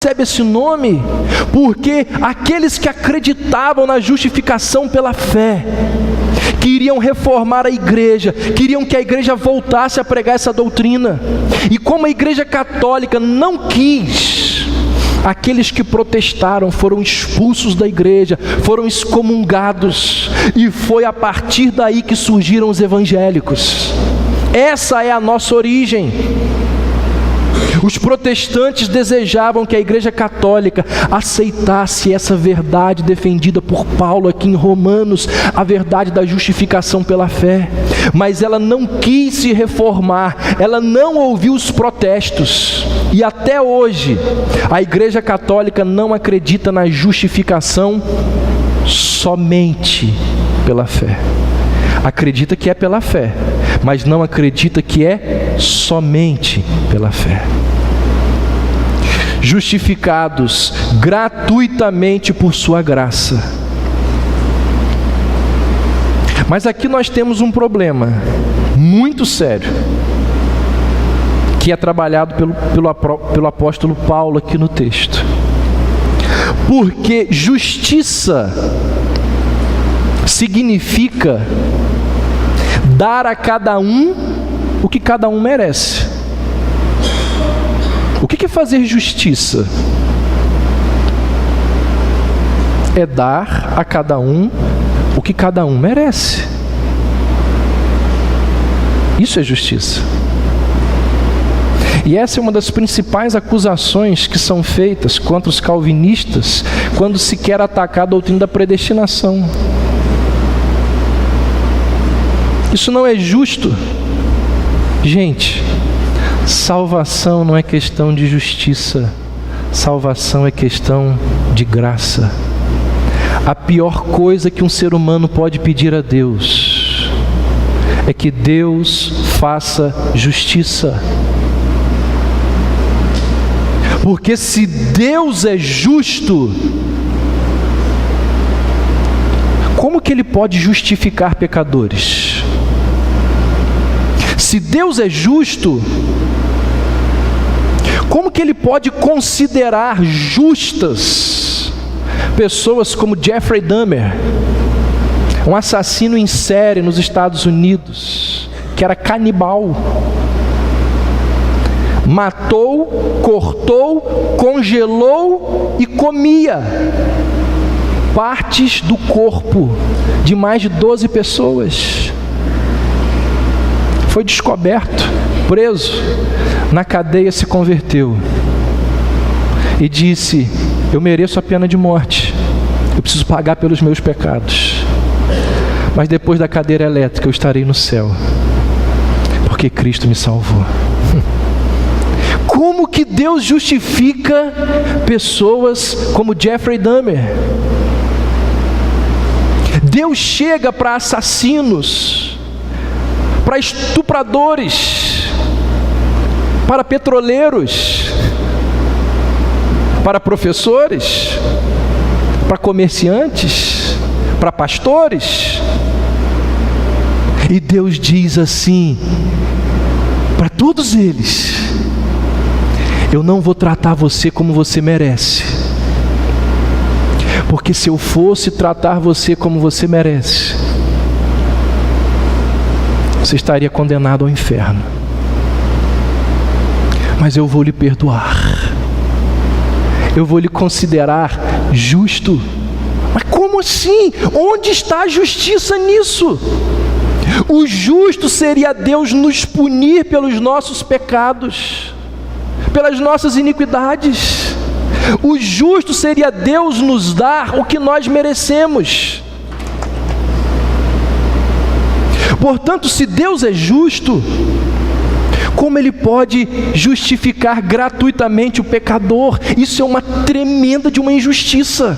recebe esse nome porque aqueles que acreditavam na justificação pela fé queriam reformar a igreja, queriam que a igreja voltasse a pregar essa doutrina. E como a igreja católica não quis, aqueles que protestaram foram expulsos da igreja, foram excomungados, e foi a partir daí que surgiram os evangélicos. Essa é a nossa origem. Os protestantes desejavam que a igreja católica aceitasse essa verdade defendida por Paulo aqui em Romanos, a verdade da justificação pela fé, mas ela não quis se reformar, ela não ouviu os protestos, e até hoje a igreja católica não acredita na justificação somente pela fé. Acredita que é pela fé, mas não acredita que é somente pela fé. Justificados gratuitamente por sua graça. Mas aqui nós temos um problema muito sério, que é trabalhado pelo apóstolo Paulo aqui no texto. Porque justiça significa dar a cada um o que cada um merece. O que é fazer justiça? É dar a cada um o que cada um merece. Isso é justiça. E essa é uma das principais acusações que são feitas contra os calvinistas quando se quer atacar a doutrina da predestinação. Isso não é justo. Gente, salvação não é questão de justiça. Salvação é questão de graça. A pior coisa que um ser humano pode pedir a Deus é que Deus faça justiça. Porque se Deus é justo, como que Ele pode justificar pecadores? Se Deus é justo, como que Ele pode considerar justas pessoas como Jeffrey Dahmer, um assassino em série nos Estados Unidos, que era canibal? Matou, cortou, congelou e comia partes do corpo de mais de 12 pessoas. Foi descoberto, preso, na cadeia se converteu e disse: eu mereço a pena de morte, eu preciso pagar pelos meus pecados, mas depois da cadeira elétrica eu estarei no céu, porque Cristo me salvou. Como que Deus justifica pessoas como Jeffrey Dahmer? Deus chega para assassinos, para estupradores, para petroleiros, para professores, para comerciantes, para pastores. E Deus diz assim para todos eles: eu não vou tratar você como você merece, porque se eu fosse tratar você como você merece, você estaria condenado ao inferno. Mas eu vou lhe perdoar, eu vou lhe considerar justo. Mas como assim? Onde está a justiça nisso? O justo seria Deus nos punir pelos nossos pecados, pelas nossas iniquidades. O justo seria Deus nos dar o que nós merecemos. Portanto, se Deus é justo, como Ele pode justificar gratuitamente o pecador? Isso é uma tremenda de uma injustiça.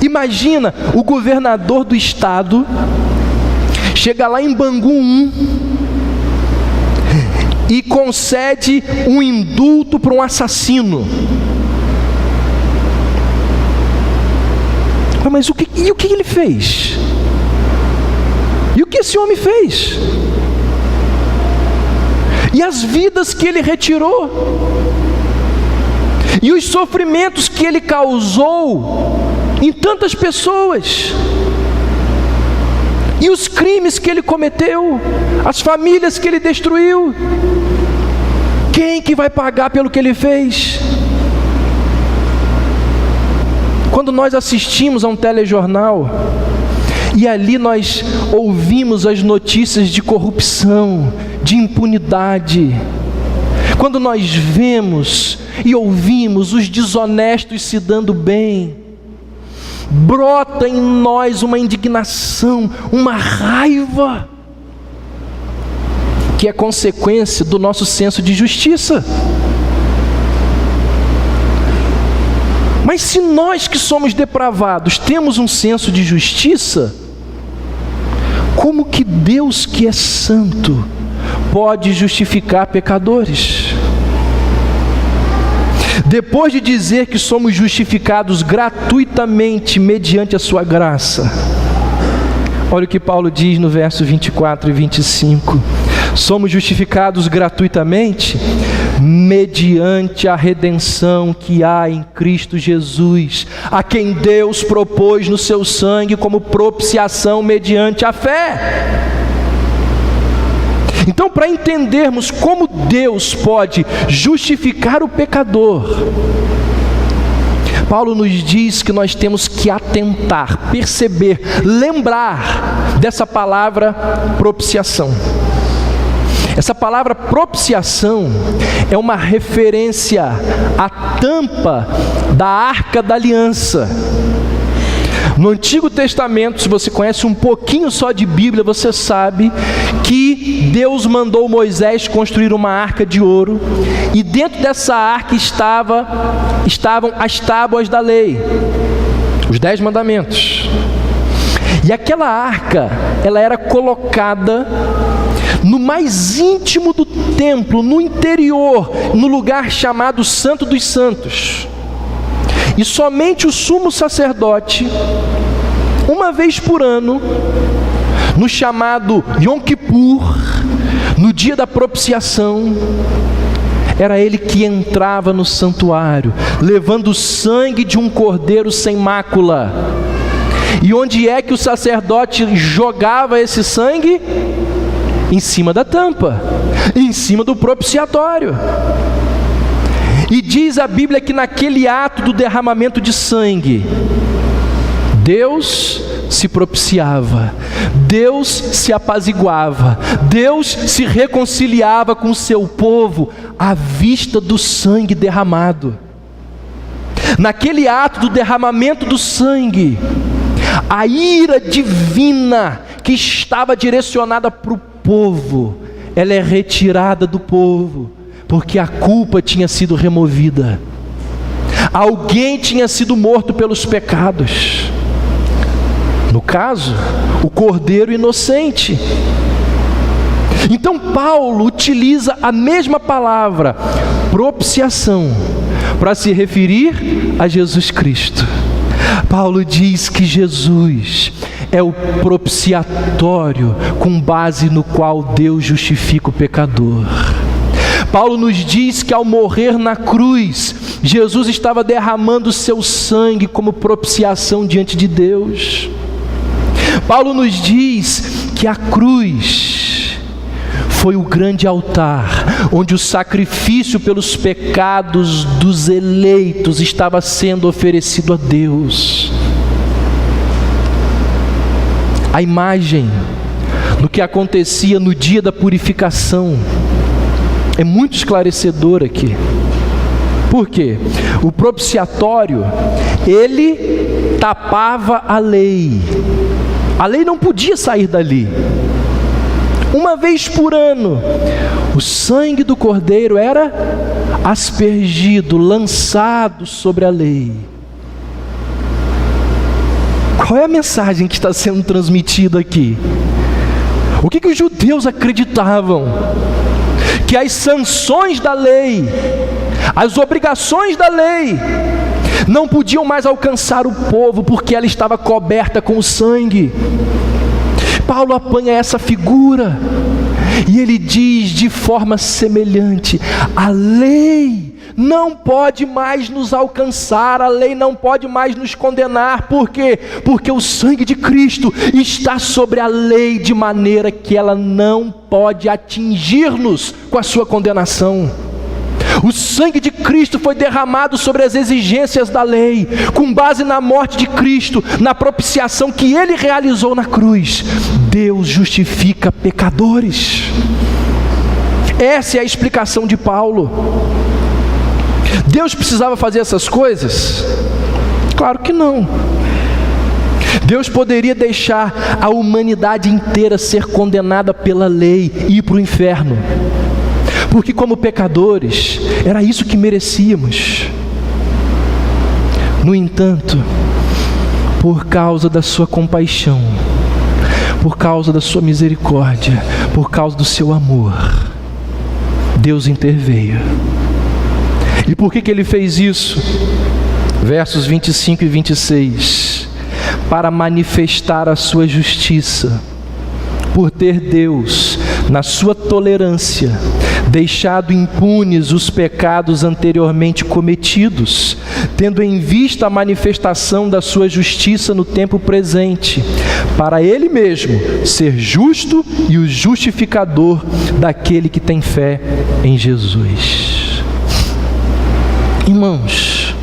Imagina o governador do estado chega lá em Bangu 1 e concede um indulto para um assassino. Mas o que ele fez? E o que esse homem fez? E as vidas que ele retirou? e os sofrimentos que ele causou em tantas pessoas, e os crimes que ele cometeu, as famílias que ele destruiu. Quem que vai pagar pelo que ele fez? Quando nós assistimos a um telejornal e ali nós ouvimos as notícias de corrupção, de impunidade, quando nós vemos e ouvimos os desonestos se dando bem, brota em nós uma indignação, uma raiva, que é consequência do nosso senso de justiça. Mas se nós que somos depravados temos um senso de justiça, como que Deus, que é santo, pode justificar pecadores? Depois de dizer que somos justificados gratuitamente mediante a sua graça, olha o que Paulo diz no verso 24 e 25. Somos justificados gratuitamente mediante a redenção que há em Cristo Jesus, a quem Deus propôs no seu sangue como propiciação mediante a fé. Então, para entendermos como Deus pode justificar o pecador, Paulo nos diz que nós temos que atentar, perceber, lembrar dessa palavra propiciação. Essa palavra propiciação é uma referência à tampa da Arca da Aliança. No Antigo Testamento, se você conhece um pouquinho só de Bíblia, você sabe que Deus mandou Moisés construir uma arca de ouro, e dentro dessa arca estavam as tábuas da lei, os 10 mandamentos. E aquela arca, ela era colocada no mais íntimo do templo, no interior, no lugar chamado Santo dos Santos. E somente o sumo sacerdote, uma vez por ano, no chamado Yom Kippur, no dia da propiciação, era ele que entrava no santuário, levando o sangue de um cordeiro sem mácula. E onde é que o sacerdote jogava esse sangue? Em cima da tampa, em cima do propiciatório. E diz a Bíblia que naquele ato do derramamento de sangue, Deus se propiciava, Deus se apaziguava, Deus se reconciliava com o seu povo à vista do sangue derramado. Naquele ato do derramamento do sangue, a ira divina que estava direcionada para o povo, ela é retirada do povo, porque a culpa tinha sido removida. Alguém tinha sido morto pelos pecados. No caso, o cordeiro inocente. Então Paulo utiliza a mesma palavra, propiciação, para se referir a Jesus Cristo. Paulo diz que Jesus é o propiciatório com base no qual Deus justifica o pecador. Paulo nos diz que ao morrer na cruz, Jesus estava derramando o seu sangue como propiciação diante de Deus. Paulo nos diz que a cruz foi o grande altar, onde o sacrifício pelos pecados dos eleitos estava sendo oferecido a Deus. A imagem do que acontecia no dia da purificação é muito esclarecedor aqui. Por quê? O propiciatório, ele tapava a lei. A lei não podia sair dali. Uma vez por ano, o sangue do cordeiro era aspergido, lançado sobre a lei. Qual é a mensagem que está sendo transmitida aqui? O que os judeus acreditavam? Que as sanções da lei, as obrigações da lei, não podiam mais alcançar o povo, porque ela estava coberta com o sangue. Paulo apanha essa figura E ele diz de forma semelhante: a lei não pode mais nos alcançar, a lei não pode mais nos condenar. Por quê? Porque o sangue de Cristo está sobre a lei, de maneira que ela não pode atingir-nos com a sua condenação. O sangue de Cristo foi derramado sobre as exigências da lei, com base na morte de Cristo, na propiciação que Ele realizou na cruz. Deus justifica pecadores. Essa é a explicação de Paulo. Deus precisava fazer essas coisas? Claro que não. Deus poderia deixar a humanidade inteira ser condenada pela lei e ir para o inferno, porque como pecadores, era isso que merecíamos. No entanto, por causa da sua compaixão, por causa da sua misericórdia, por causa do seu amor, Deus interveio. E por que Ele fez isso? Versos 25 e 26. Para manifestar a sua justiça, por ter Deus, na sua tolerância, deixado impunes os pecados anteriormente cometidos, tendo em vista a manifestação da sua justiça no tempo presente, para Ele mesmo ser justo e o justificador daquele que tem fé em Jesus. Irmãos,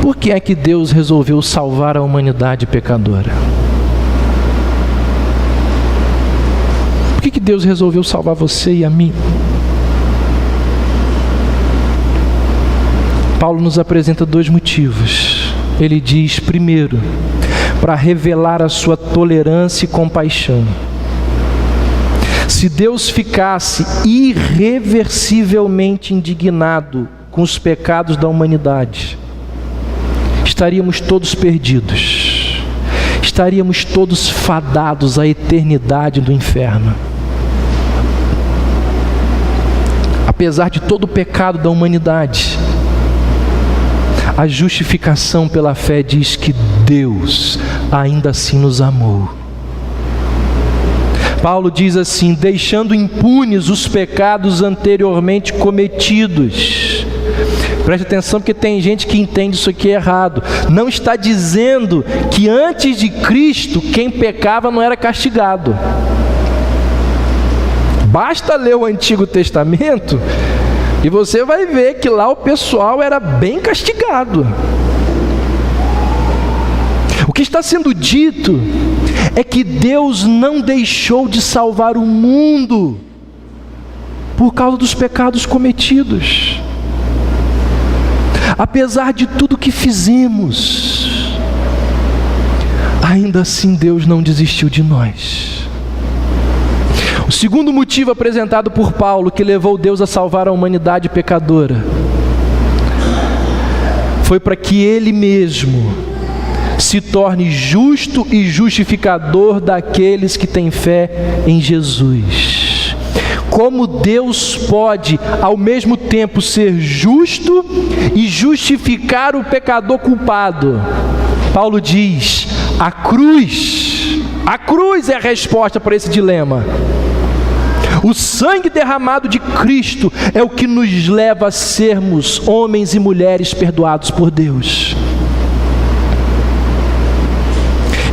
por que é que Deus resolveu salvar a humanidade pecadora? Por que Deus resolveu salvar você e a mim? Paulo nos apresenta dois motivos. Ele diz, primeiro, para revelar a sua tolerância e compaixão. Se Deus ficasse irreversivelmente indignado com os pecados da humanidade, estaríamos todos perdidos, estaríamos todos fadados à eternidade do inferno. Apesar de todo o pecado da humanidade, a justificação pela fé diz que Deus ainda assim nos amou. Paulo diz assim: deixando impunes os pecados anteriormente cometidos. Preste atenção, porque tem gente que entende isso aqui errado. Não está dizendo que antes de Cristo quem pecava não era castigado. Basta ler o Antigo Testamento e você vai ver que lá o pessoal era bem castigado. O que está sendo dito é que Deus não deixou de salvar o mundo por causa dos pecados cometidos. Apesar de tudo que fizemos, ainda assim Deus não desistiu de nós. O segundo motivo apresentado por Paulo que levou Deus a salvar a humanidade pecadora foi para que Ele mesmo se torne justo e justificador daqueles que têm fé em Jesus. Como Deus pode ao mesmo tempo ser justo e justificar o pecador culpado? Paulo diz: a cruz é a resposta para esse dilema. O sangue derramado de Cristo é o que nos leva a sermos homens e mulheres perdoados por Deus.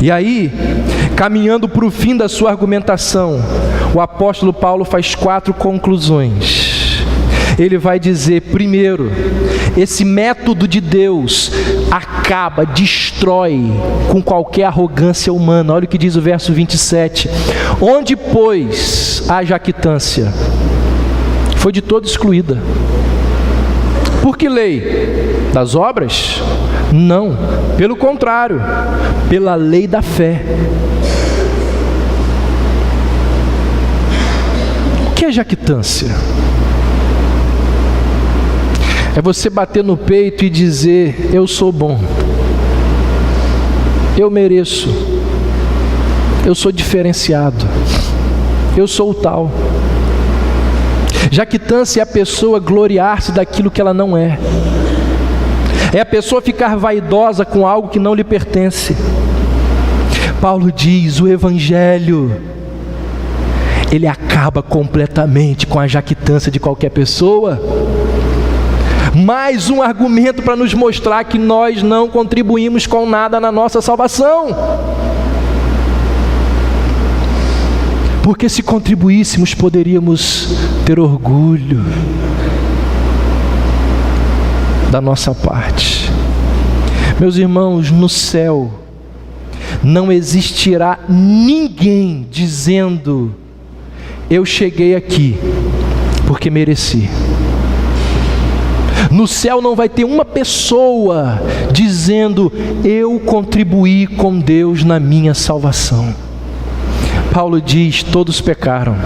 E aí, caminhando para o fim da sua argumentação, o apóstolo Paulo faz 4 conclusões. Ele vai dizer, primeiro, esse método de Deus destrói com qualquer arrogância humana. Olha o que diz o verso 27. Onde, pois, a jactância foi de todo excluída. Por que lei? Das obras? Não, pelo contrário, pela lei da fé. O que é jactância? É você bater no peito e dizer: eu sou bom, eu mereço, eu sou diferenciado, eu sou o tal. Jactância é a pessoa gloriar-se daquilo que ela não é. É a pessoa ficar vaidosa com algo que não lhe pertence. Paulo diz: o Evangelho ele acaba completamente com a jactância de qualquer pessoa. Mais um argumento para nos mostrar que nós não contribuímos com nada na nossa salvação. Porque se contribuíssemos, poderíamos ter orgulho da nossa parte. Meus irmãos, no céu não existirá ninguém dizendo: eu cheguei aqui porque mereci. No céu não vai ter uma pessoa dizendo: eu contribuí com Deus na minha salvação. Paulo diz: todos pecaram,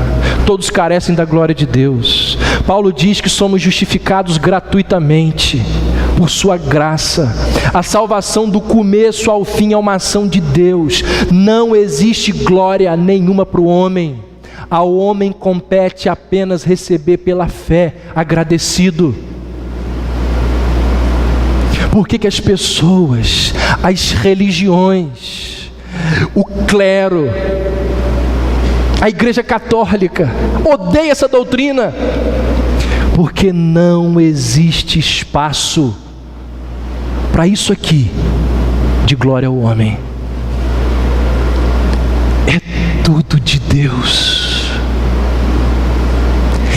todos carecem da glória de Deus. Paulo diz que somos justificados gratuitamente, por sua graça. A salvação do começo ao fim é uma ação de Deus. Não existe glória nenhuma para o homem. Ao homem compete apenas receber pela fé, agradecido. Por que as pessoas, as religiões, o clero, a Igreja Católica odeia essa doutrina? Porque não existe espaço para isso aqui de glória ao homem. É tudo de Deus.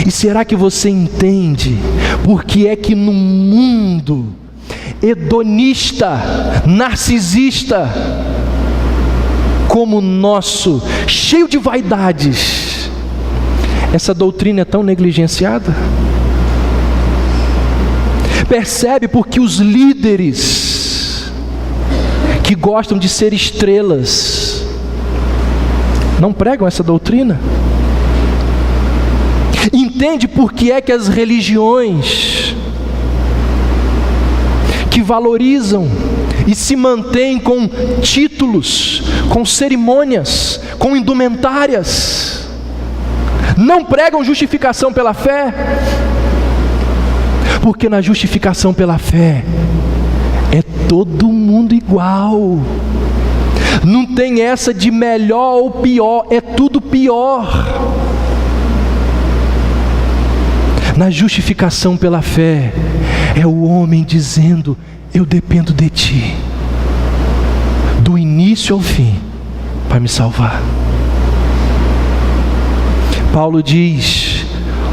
E será que você entende por que é que no mundo hedonista, narcisista, como o nosso, cheio de vaidades, essa doutrina é tão negligenciada? Percebe porque os líderes que gostam de ser estrelas não pregam essa doutrina? Entende por que é que as religiões que valorizam e se mantêm com títulos, com cerimônias, com indumentárias, não pregam justificação pela fé? Porque na justificação pela fé é todo mundo igual. Não tem essa de melhor ou pior, é tudo pior. Na justificação pela fé é o homem dizendo: eu dependo de ti, do início ao fim, para me salvar. Paulo diz: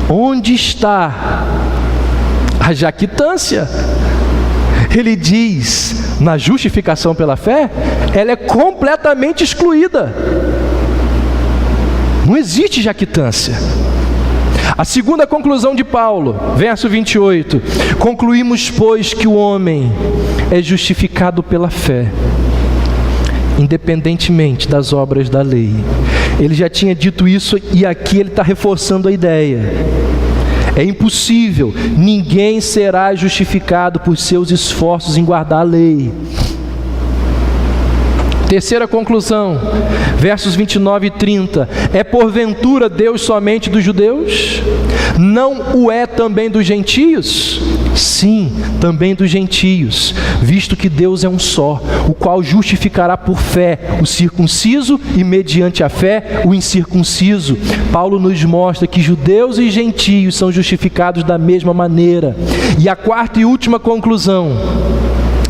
onde está a jactância? Ele diz: na justificação pela fé, ela é completamente excluída. Não existe jactância. A segunda conclusão de Paulo, verso 28: concluímos, pois, que o homem é justificado pela fé, independentemente das obras da lei. Ele já tinha dito isso e aqui ele está reforçando a ideia. É impossível, ninguém será justificado por seus esforços em guardar a lei. Terceira conclusão, versos 29 e 30. É porventura Deus somente dos judeus? Não o é também dos gentios? Sim, também dos gentios, visto que Deus é um só, o qual justificará por fé o circunciso e mediante a fé o incircunciso. Paulo nos mostra que judeus e gentios são justificados da mesma maneira. E a quarta e última conclusão,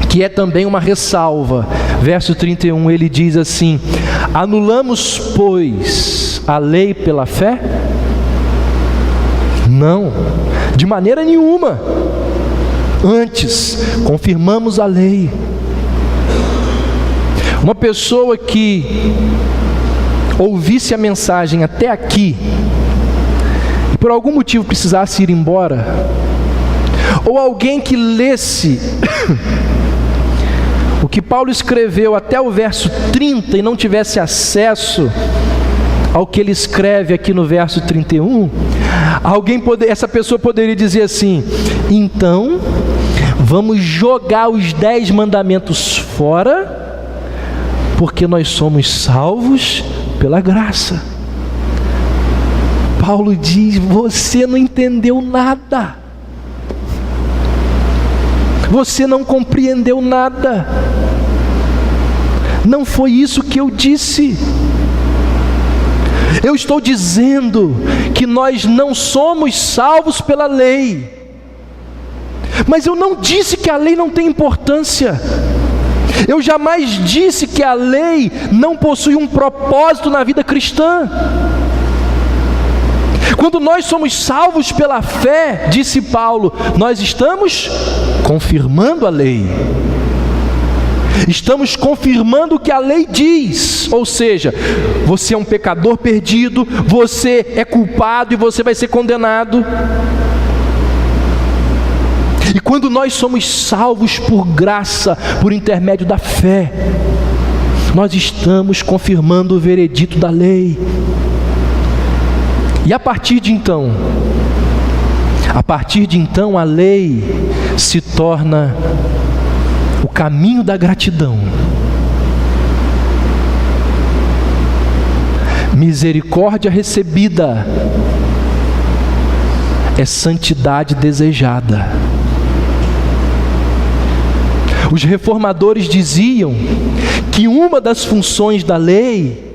que é também uma ressalva, verso 31, ele diz assim: anulamos, pois, a lei pela fé? Não, de maneira nenhuma. Antes, confirmamos a lei. Uma pessoa que ouvisse a mensagem até aqui e por algum motivo precisasse ir embora, ou alguém que lesse o que Paulo escreveu até o verso 30 e não tivesse acesso ao que ele escreve aqui no verso 31, essa pessoa poderia dizer assim: então vamos jogar os 10 mandamentos fora, porque nós somos salvos pela graça. Paulo diz: você não entendeu nada, você não compreendeu nada, não foi isso que eu disse. Eu estou dizendo que nós não somos salvos pela lei. Mas eu não disse que a lei não tem importância. Eu jamais disse que a lei não possui um propósito na vida cristã. Quando nós somos salvos pela fé, disse Paulo, nós estamos confirmando a lei. Estamos confirmando o que a lei diz. Ou seja, você é um pecador perdido, você é culpado e você vai ser condenado. E quando nós somos salvos por graça, por intermédio da fé, nós estamos confirmando o veredito da lei. E a partir de então, a lei se torna o caminho da gratidão. Misericórdia recebida é santidade desejada. Os reformadores diziam que uma das funções da lei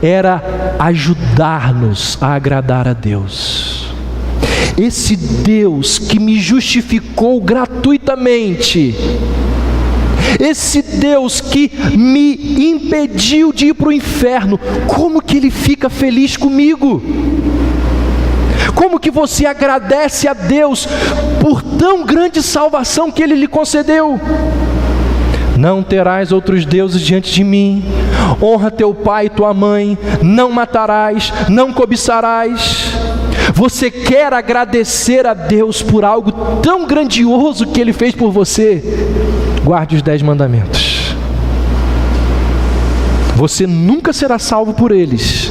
era ajudar-nos a agradar a Deus. Esse Deus que me justificou gratuitamente, esse Deus que me impediu de ir para o inferno, como que Ele fica feliz comigo? Como que você agradece a Deus por tão grande salvação que Ele lhe concedeu? Não terás outros deuses diante de mim. Honra teu pai e tua mãe. Não matarás, não cobiçarás. Você quer agradecer a Deus por algo tão grandioso que Ele fez por você? Guarde os 10 mandamentos. Você nunca será salvo por eles,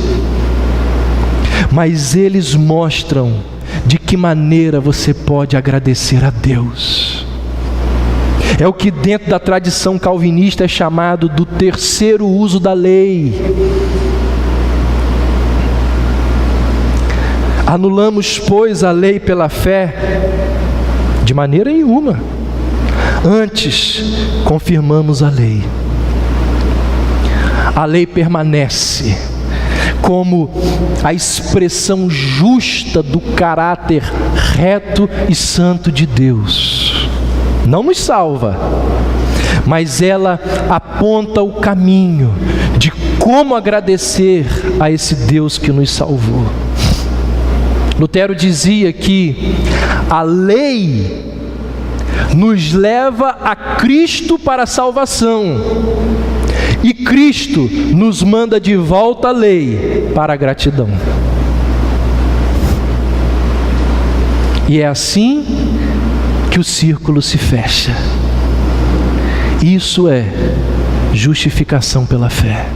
mas eles mostram de que maneira você pode agradecer a Deus. É o que dentro da tradição calvinista é chamado do terceiro uso da lei. Anulamos, pois, a lei pela fé? De maneira nenhuma. Antes, confirmamos a lei. A lei permanece como a expressão justa do caráter reto e santo de Deus. Não nos salva, mas ela aponta o caminho de como agradecer a esse Deus que nos salvou. Lutero dizia que a lei nos leva a Cristo para a salvação, e Cristo nos manda de volta a lei para a gratidão. E é assim que o círculo se fecha. Isso é justificação pela fé.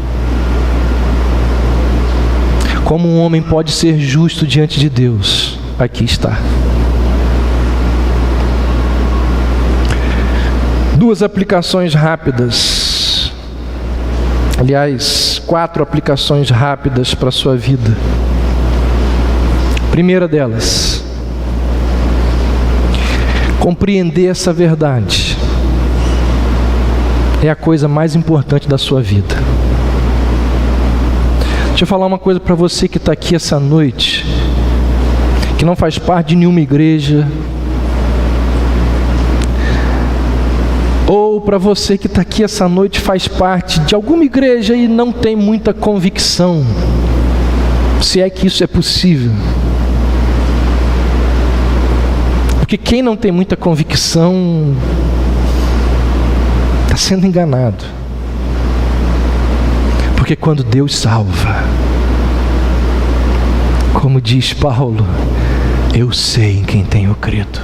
Como um homem pode ser justo diante de Deus? Aqui está. 2 aplicações rápidas. Aliás, 4 aplicações rápidas para a sua vida. Primeira delas, compreender essa verdade é a coisa mais importante da sua vida. Deixa eu falar uma coisa para você que está aqui essa noite, que não faz parte de nenhuma igreja, ou para você que está aqui essa noite, faz parte de alguma igreja e não tem muita convicção, se é que isso é possível. Porque quem não tem muita convicção está sendo enganado. Porque quando Deus salva, como diz Paulo, eu sei em quem tenho crido.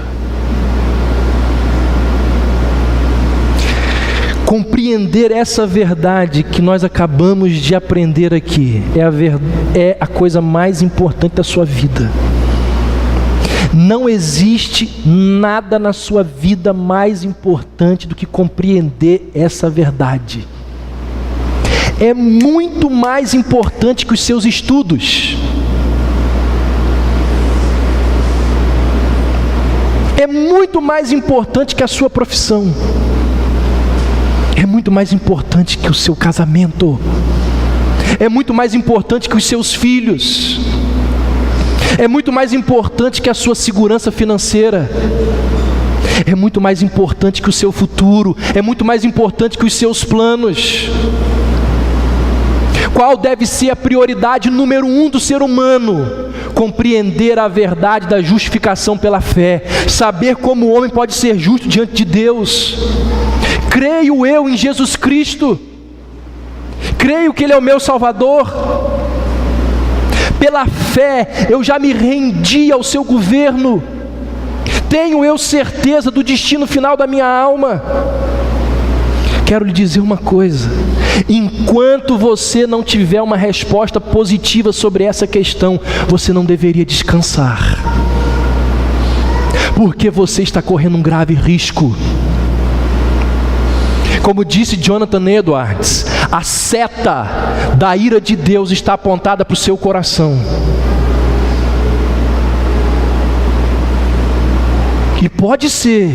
Compreender essa verdade que nós acabamos de aprender aqui é a coisa mais importante da sua vida. Não existe nada na sua vida mais importante do que compreender essa verdade. É muito mais importante que os seus estudos. É muito mais importante que a sua profissão. É muito mais importante que o seu casamento. é muito mais importante que os seus filhos, é muito mais importante que a sua segurança financeira, é muito mais importante que o seu futuro, é muito mais importante que os seus planos. Qual deve ser a prioridade número 1 do ser humano? Compreender a verdade da justificação pela fé, saber como o homem pode ser justo diante de Deus. Creio eu em Jesus Cristo, creio que Ele é o meu Salvador. Pela fé eu já me rendi ao seu governo, tenho eu certeza do destino final da minha alma. Quero lhe dizer uma coisa: enquanto você não tiver uma resposta positiva sobre essa questão, você não deveria descansar, porque você está correndo um grave risco. Como disse Jonathan Edwards, a seta da ira de Deus está apontada para o seu coração. E pode ser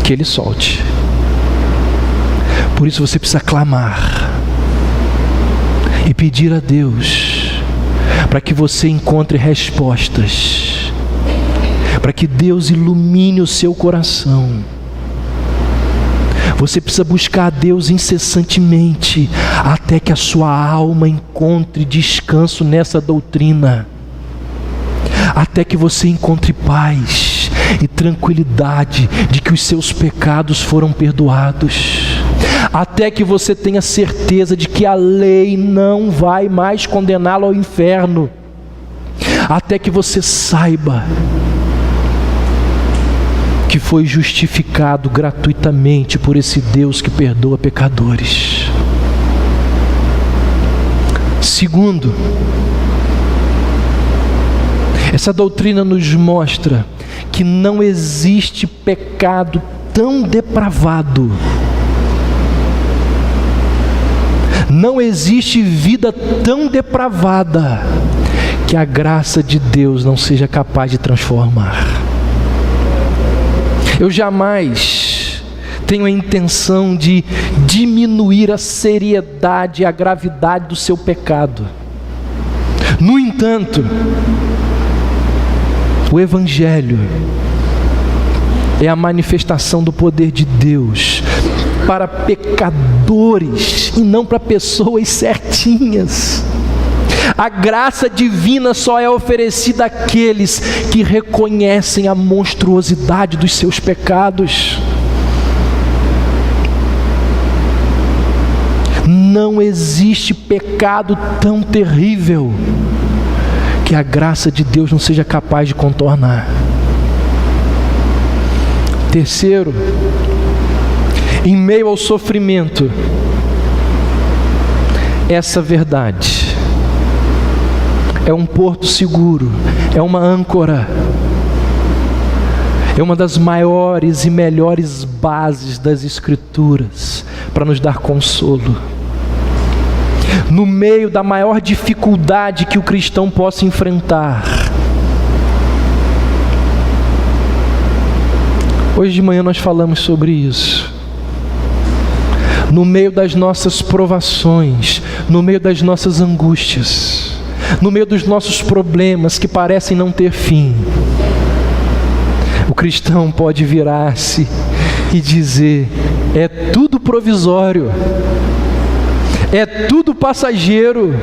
que Ele solte. Por isso você precisa clamar e pedir a Deus para que você encontre respostas, para que Deus ilumine o seu coração. Você precisa buscar a Deus incessantemente, até que a sua alma encontre descanso nessa doutrina, até que você encontre paz e tranquilidade de que os seus pecados foram perdoados, até que você tenha certeza de que a lei não vai mais condená-lo ao inferno, até que você saiba que foi justificado gratuitamente por esse Deus que perdoa pecadores. Segundo, essa doutrina nos mostra que não existe pecado tão depravado, não existe vida tão depravada que a graça de Deus não seja capaz de transformar. Eu jamais tenho a intenção de diminuir a seriedade e a gravidade do seu pecado. No entanto, o Evangelho é a manifestação do poder de Deus para pecadores e não para pessoas certinhas. A graça divina só é oferecida àqueles que reconhecem a monstruosidade dos seus pecados. Não existe pecado tão terrível que a graça de Deus não seja capaz de contornar. Terceiro, em meio ao sofrimento, essa verdade é um porto seguro, é uma âncora, é uma das maiores e melhores bases das Escrituras para nos dar consolo. No meio da maior dificuldade que o cristão possa enfrentar. Hoje de manhã nós falamos sobre isso. No meio das nossas provações, no meio das nossas angústias, no meio dos nossos problemas que parecem não ter fim, o cristão pode virar-se e dizer: é tudo provisório, é tudo passageiro,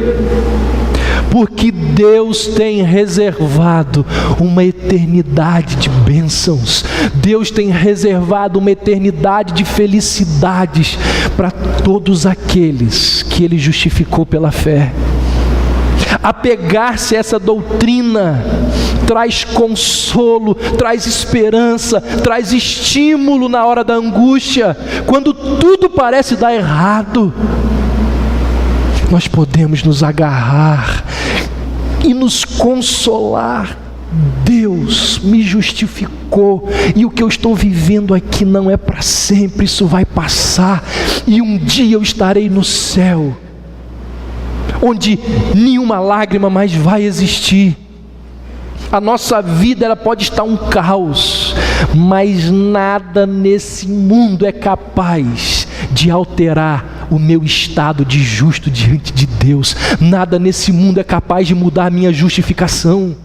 porque Deus tem reservado uma eternidade de bênçãos, Deus tem reservado uma eternidade de felicidades para todos aqueles que Ele justificou pela fé. Apegar-se a essa doutrina traz consolo, traz esperança, traz estímulo na hora da angústia. Quando tudo parece dar errado, nós podemos nos agarrar e nos consolar. Deus me justificou, e o que eu estou vivendo aqui não é para sempre, isso vai passar, e um dia eu estarei no céu, onde nenhuma lágrima mais vai existir. A nossa vida ela pode estar um caos, mas nada nesse mundo é capaz de alterar o meu estado de justo diante de Deus. Nada nesse mundo é capaz de mudar a minha justificação.